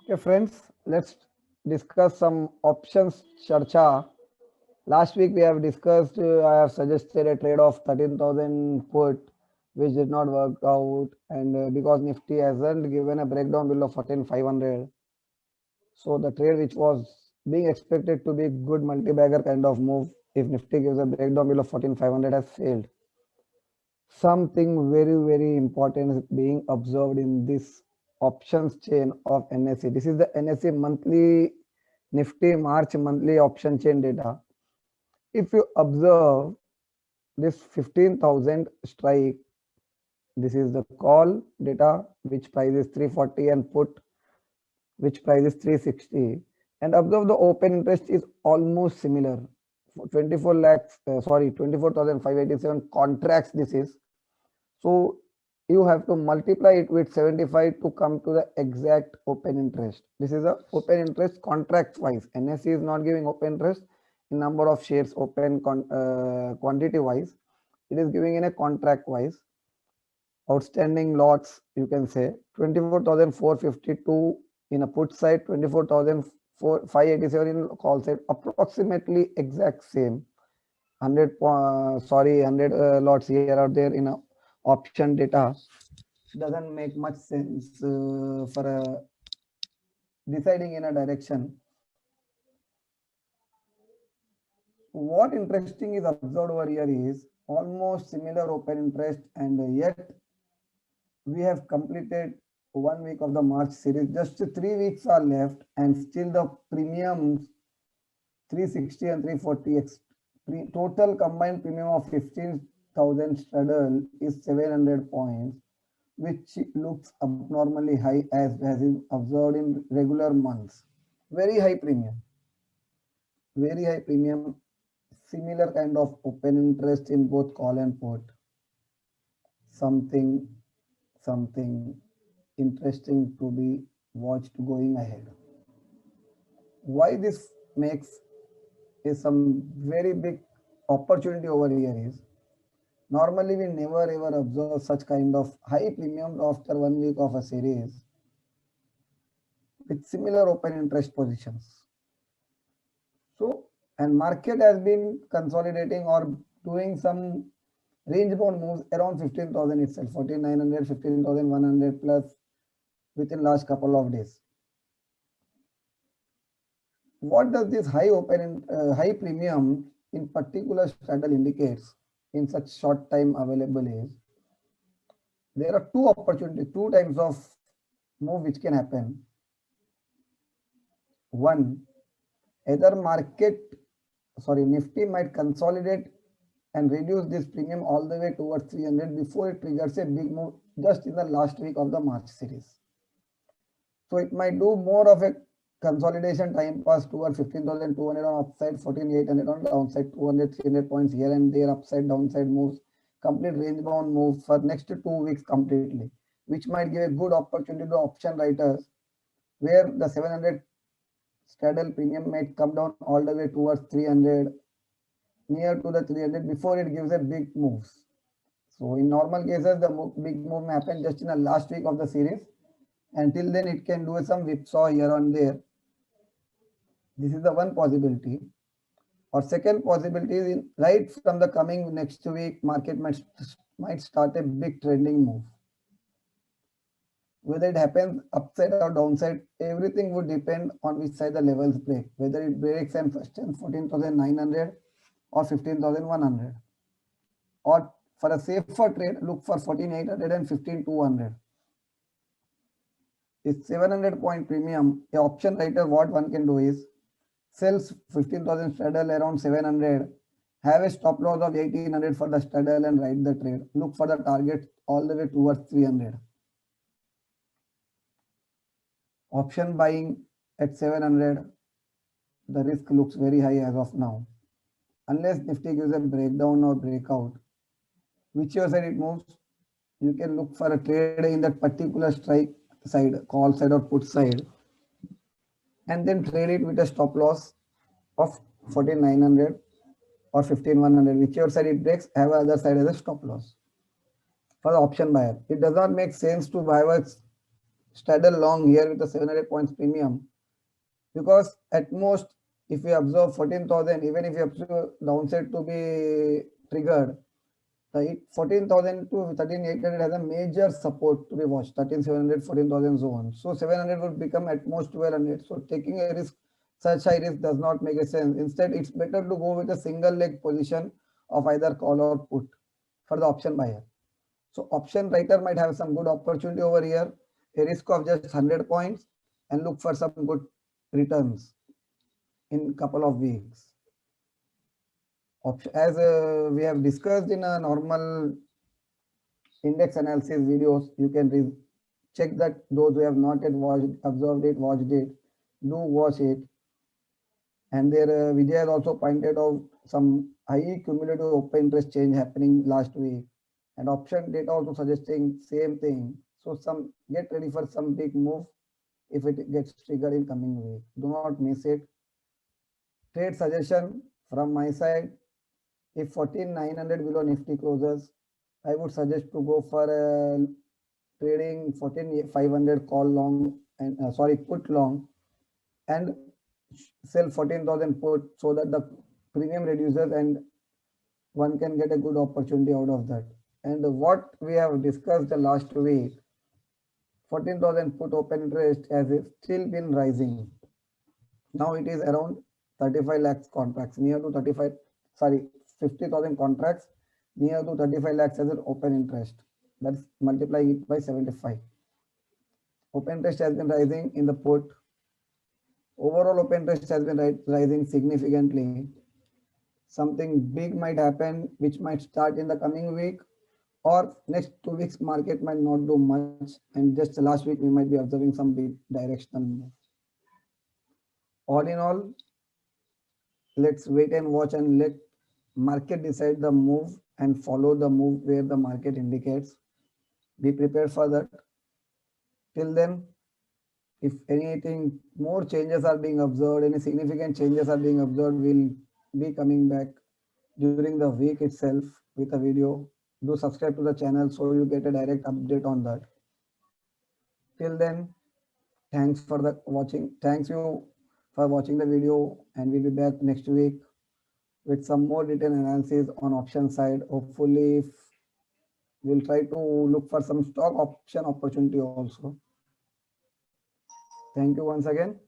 Okay, friends, let's discuss some options charcha. Last week we have discussed, I have suggested a trade of 13,000 put, which did not work out, and because Nifty hasn't given a breakdown below 14,500, so the trade which was being expected to be good multi-bagger kind of move, if Nifty gives a breakdown below 14,500 has failed. Something very important is being observed in this options chain of NSE. This is the NSE monthly Nifty March monthly option chain data. If you observe this 15,000 strike, this is the call data, which price is 340, and put, which price is 360. And observe the open interest is almost similar. 24 lakhs, 24,587 contracts this is. So you have to multiply it with 75 to come to the exact open interest. This is a open interest contract wise. NSE is not giving open interest in number of shares open quantity wise. It is giving in a contract wise. Outstanding lots, you can say 24,452 in a put side, 24,587 in call side, approximately exact same. 100 lots here or there in a option data doesn't make much sense for deciding in a direction. What interesting is observed over here is almost similar open interest, and yet we have completed 1 week of the March series. Just 3 weeks are left, and still the premiums 360 and 340 total combined premium of 15,000 straddle is 700 points, which looks abnormally high as has been observed in regular months. Very high premium, very high premium, similar kind of open interest in both call and put. Something, something interesting to be watched going ahead. Why this makes is some very big opportunity over here is normally we never ever observe such kind of high premium after 1 week of a series with similar open interest positions. So, and market has been consolidating or doing some range bound moves around 15,000 itself, 14,900, 15,100 plus within last couple of days. What does this high premium in particular straddle indicates in such short time available is there are two opportunities, two types of move which can happen. One, either Nifty might consolidate and reduce this premium all the way towards 300 before it triggers a big move just in the last week of the March series. So it might do more of a consolidation time pass towards 15,200 on upside, 14,800 on downside, 200, 300 points here and there, upside, downside moves, complete range bound moves for next 2 weeks completely, which might give a good opportunity to option writers where the 700 straddle premium might come down all the way towards 300, near to the 300 before it gives a big moves. So in normal cases, the big move may happen just in the last week of the series. Until then, it can do some whipsaw here and there. This is the one possibility. Or second possibility is right from the coming next week, market might start a big trending move. Whether it happens upside or downside, everything would depend on which side the levels break. Whether it breaks and sustains 14,900 or 15,100. Or for a safer trade, look for 14,800 and 15,200. It's 700 point premium. A option writer, what one can do is sells 15,000 straddle around 700, have a stop loss of 1,800 for the straddle and write the trade. Look for the target all the way towards 300. Option buying at 700, the risk looks very high as of now. Unless Nifty gives a breakdown or breakout, whichever side it moves, you can look for a trade in that particular strike side, call side or put side, and then trade it with a stop loss of 14,900 or 15,100, whichever side it breaks, have other side as a stop loss. For the option buyer, it does not make sense to buy straddle long here with a 700 points premium, because at most, if we observe 14,000, even if you observe downside to be triggered, the 14,000 to 13,800 has a major support to be watched, 13,700, 14,000 zone. So 700 would become at most 1,200. So taking a risk, such high risk does not make a sense. Instead, it's better to go with a single leg position of either call or put for the option buyer. So option writer might have some good opportunity over here, a risk of just 100 points, and look for some good returns in couple of weeks. As we have discussed in a normal index analysis videos, you can check that those who have not yet watched, observed it, watched it, do watch it. And there, Vijay has also pointed out some high cumulative open interest change happening last week, and option data also suggesting same thing. So some get ready for some big move if it gets triggered in coming week. Do not miss it. Trade suggestion from my side: if 14,900 below Nifty closes, I would suggest to go for trading 14,500 call long and sorry, put long, and sell 14,000 put, so that the premium reduces and one can get a good opportunity out of that. And what we have discussed the last week, 14,000 put open interest has still been rising. Now it is around 35 lakhs contracts, near to 35, sorry, 50,000 contracts, near to 35 lakhs as an open interest. That's multiplying it by 75. Open interest has been rising in the put. Overall open interest has been rising significantly. Something big might happen, which might start in the coming week, or next 2 weeks market might not do much, and just last week we might be observing some big directional move. All in all, let's wait and watch and let market decide the move and follow the move where the market indicates. Be prepared for that. Till then, if anything more changes are being observed, any significant changes are being observed, we'll be coming back during the week itself with a video. Do subscribe to the channel so you get a direct update on that. Till then, thanks for the watching. Thanks you for watching the video, and we'll be back next week with some more detailed analysis on option side. Hopefully, we'll try to look for some stock option opportunity also. Thank you once again.